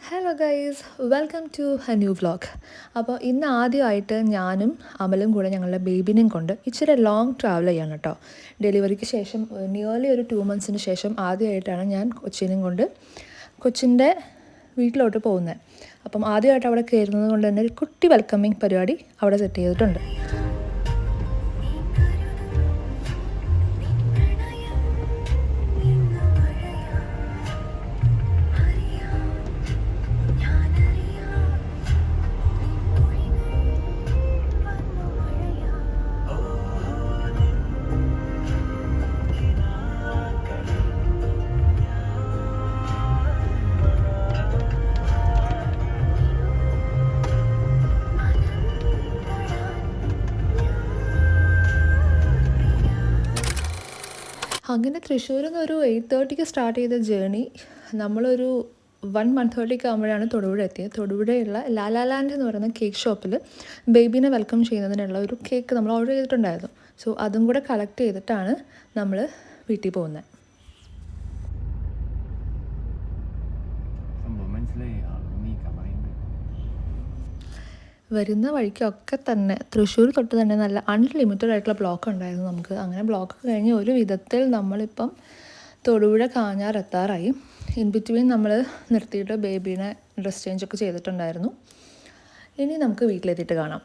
Hello guys, welcome to a new vlog. അപ്പോൾ ഇന്ന് ആദ്യമായിട്ട് ഞാനും അമലും കൂടെ ഞങ്ങളുടെ ബേബിനെയും കൊണ്ട് ഇച്ചിരി ലോങ് ട്രാവൽ ചെയ്യാണ് കേട്ടോ. ഡെലിവറിക്ക് ശേഷം നിയർലി ഒരു 2 months ശേഷം ആദ്യമായിട്ടാണ് ഞാൻ കൊച്ചിനെയും കൊണ്ട് കൊച്ചിൻ്റെ വീട്ടിലോട്ട് പോകുന്നത്. അപ്പം ആദ്യമായിട്ട് അവിടെ കയറുന്നത് കൊണ്ട് തന്നെ ഒരു കുട്ടി വെൽക്കമിങ് പരിപാടി അവിടെ സെറ്റ് ചെയ്തിട്ടുണ്ട്. അങ്ങനെ തൃശ്ശൂരിൽ നിന്ന് ഒരു 8:30 സ്റ്റാർട്ട് ചെയ്ത ജേണി നമ്മളൊരു 1:30 ആകുമ്പോഴാണ് തൊടുപുഴ എത്തിയത്. തൊടുപുഴയുള്ള ലാലാലാൻഡ് എന്ന് പറയുന്ന കേക്ക് ഷോപ്പിൽ ബേബീനെ വെൽക്കം ചെയ്യുന്നതിനുള്ള ഒരു കേക്ക് നമ്മൾ ഓർഡർ ചെയ്തിട്ടുണ്ടായിരുന്നു. സോ അതും കൂടെ കളക്ട് ചെയ്തിട്ടാണ് നമ്മൾ വീട്ടിൽ പോകുന്നത്. വരുന്ന വഴിക്കൊക്കെ തന്നെ തൃശ്ശൂർ തൊട്ട് തന്നെ നല്ല അൺലിമിറ്റഡ് ആയിട്ടുള്ള ബ്ലോക്ക് ഉണ്ടായിരുന്നു നമുക്ക്. അങ്ങനെ ബ്ലോക്ക് കഴിഞ്ഞ് ഒരു വിധത്തിൽ നമ്മളിപ്പം തൊടുപുഴ കാഞ്ഞാർ എത്താറായി. ഇൻ ബിറ്റ്വീൻ നമ്മൾ നിർത്തിയിട്ട് ബേബീനെ ഡ്രസ് ചേഞ്ചൊക്കെ ചെയ്തിട്ടുണ്ടായിരുന്നു. ഇനി നമുക്ക് വീട്ടിലെത്തിയിട്ട് കാണാം.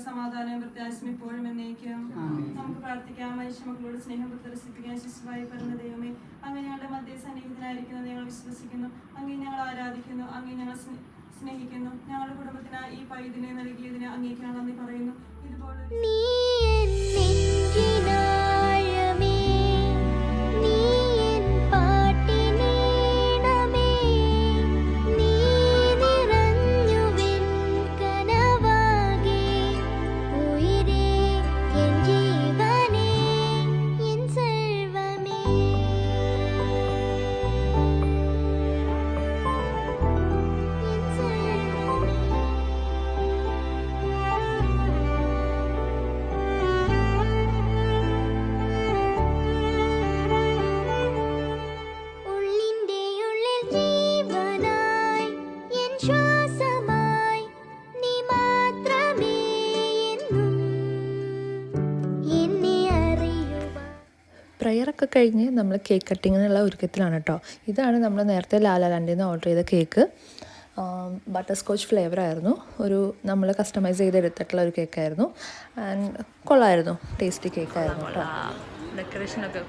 സമാധാനം പ്രത്യാശം ഇപ്പോഴും എന്നേക്കും. നമുക്ക് പ്രാർത്ഥിക്കാം. മനുഷ്യ മക്കളോട് സ്നേഹം പ്രദർശിപ്പിക്കാൻ ശിശുവായി പറഞ്ഞ ദൈവമേ, അങ്ങ് ഞങ്ങളുടെ മധ്യ സന്നിഹിതനായിരിക്കുന്നത് ഞങ്ങൾ വിശ്വസിക്കുന്നു. അങ്ങേ ഞങ്ങൾ ആരാധിക്കുന്നു, അങ്ങേ ഞങ്ങൾ സ്നേഹിക്കുന്നു. ഞങ്ങളുടെ കുടുംബത്തിനായി ഈ പൈതിനെ നൽകിയതിന് അങ്ങേക്ക് നന്ദി പറയുന്നു. ഇതുപോലെ പ്രയറൊക്കെ കഴിഞ്ഞ് നമ്മൾ കേക്ക് കട്ടിങ്ങിനുള്ള ഒരുക്കത്തിലാണ് കേട്ടോ. ഇതാണ് നമ്മൾ നേരത്തെ ലാലാലാൻഡിൽ നിന്ന് ഓർഡർ ചെയ്ത കേക്ക്. ബട്ടർ സ്കോച്ച് ഫ്ലേവർ ആയിരുന്നു. ഒരു നമ്മൾ കസ്റ്റമൈസ് ചെയ്തെടുത്തിട്ടുള്ള ഒരു കേക്കായിരുന്നു. ആൻഡ് കൊള്ളായിരുന്നു, ടേസ്റ്റി കേക്കായിരുന്നു കേട്ടോ. ഡെക്കറേഷനൊക്കെ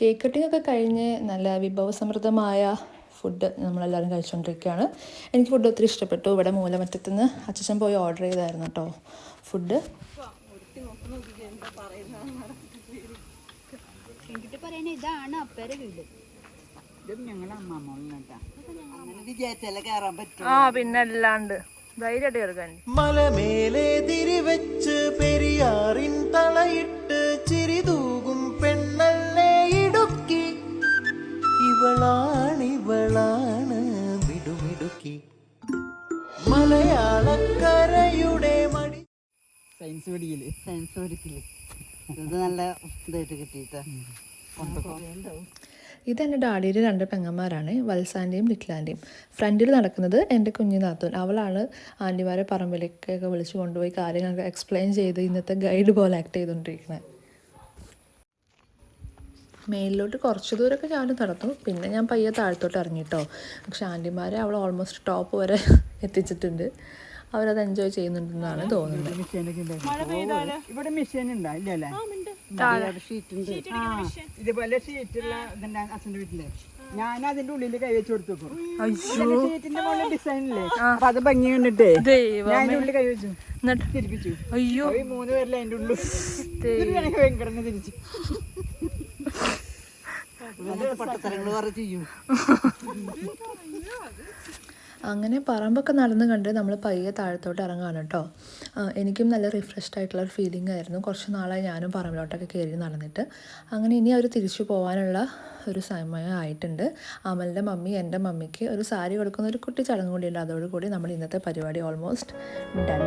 കേക്ക് കട്ടിങ്ങൊക്കെ കഴിഞ്ഞ് നല്ല വിഭവസമൃദ്ധമായ ഫുഡ് നമ്മളെല്ലാവരും കഴിച്ചുകൊണ്ടിരിക്കുകയാണ്. എനിക്ക് ഫുഡ് ഒത്തിരി ഇഷ്ടപ്പെട്ടു. ഇവിടെ മൂലമറ്റത്തുനിന്ന് അച്ഛൻ പോയി ഓർഡർ ചെയ്തായിരുന്നു കേട്ടോ ഫുഡ്. ഇതാണ് അപ്പേരെ വീട്. പിന്നെ അല്ലാണ്ട് ധൈര്യമായിട്ട് കേൾക്കാൻ. മലമേലെ തിരിവെച്ച് പെരിയാറിൻ തളയിട്ട് ചിരിതൂകും പെണ്ണല്ലേ ഇടുക്കി, ഇവളാണ് മിടുമിടുക്കി മലയാളക്കരയുടെ മടി. സയൻസ് പഠിക്കില്ലേ? ഇത് നല്ല ഇതായിട്ട് കിട്ടിയിട്ടാ. ഇതെൻ്റെ ഡാഡിയുടെ 2 പെങ്ങന്മാരാണ്, വത്സാൻ്റെയും ലിറ്റ്ലാൻ്റെയും. ഫ്രണ്ടിൽ നടക്കുന്നത് എൻ്റെ കുഞ്ഞു നാത്തൂൻ. അവളാണ് ആൻറ്റിമാരെ പറമ്പിലേക്കൊക്കെ വിളിച്ച് കൊണ്ടുപോയി കാര്യങ്ങളൊക്കെ എക്സ്പ്ലെയിൻ ചെയ്ത് ഇന്നത്തെ ഗൈഡ് പോലെ ആക്ട് ചെയ്തുകൊണ്ടിരിക്കുന്നത്. മേലിലോട്ട് കുറച്ച് ദൂരമൊക്കെ ചാടി നടന്നു. പിന്നെ ഞാൻ പയ്യെ താഴത്തോട്ട് ഇറങ്ങിട്ടോ. പക്ഷെ ആൻറ്റിമാരെ അവൾ ഓൾമോസ്റ്റ് ടോപ്പ് വരെ എത്തിച്ചിട്ടുണ്ട്. അവരത് എൻജോയ് ചെയ്യുന്നുണ്ടെന്നാണ് തോന്നുന്നത്. ഇവിടെ മെഷീൻ ഉണ്ടോ? ഇല്ലല്ലേ? ഇതുപോലെ ഷീറ്റുള്ള അച്ഛൻ്റെ വീട്ടില് ഞാൻ അതിന്റെ ഉള്ളിൽ കൈവച്ച് കൊടുത്തു. ഷീറ്റിന്റെ മുകളിൽ ഡിസൈൻ ഇല്ലേ, അപ്പൊ അത് ഭംഗി കണ്ടിട്ടേ ഞാൻ അതിന്റെ ഉള്ളിൽ കൈവച്ചു, തിരിപ്പിച്ചു. അയ്യോ, 3 പേരിലെ അതിന്റെ ഉള്ളിൽ ഭയങ്കര തിരിച്ചു. അങ്ങനെ പറമ്പൊക്കെ നടന്ന് കണ്ട് നമ്മൾ പയ്യെ താഴത്തോട്ട് ഇറങ്ങുകയാണ് കേട്ടോ. എനിക്കും നല്ല റിഫ്രഷ്ഡ് ആയിട്ടുള്ള ഒരു ഫീലിംഗ് ആയിരുന്നു. കുറച്ച് നാളായി ഞാനും പറമ്പിലോട്ടൊക്കെ കയറി നടന്നിട്ട്. അങ്ങനെ ഇനി അവർ തിരിച്ചു പോകാനുള്ള ഒരു സമയം ആയിട്ടുണ്ട്. അമലിൻ്റെ മമ്മി എൻ്റെ മമ്മിക്ക് ഒരു സാരി കൊടുക്കുന്ന ഒരു കുട്ടി ചടങ്ങ് കൂടിയുണ്ട്. അതോടുകൂടി നമ്മൾ ഇന്നത്തെ പരിപാടി ഓൾമോസ്റ്റ് ഡൺ.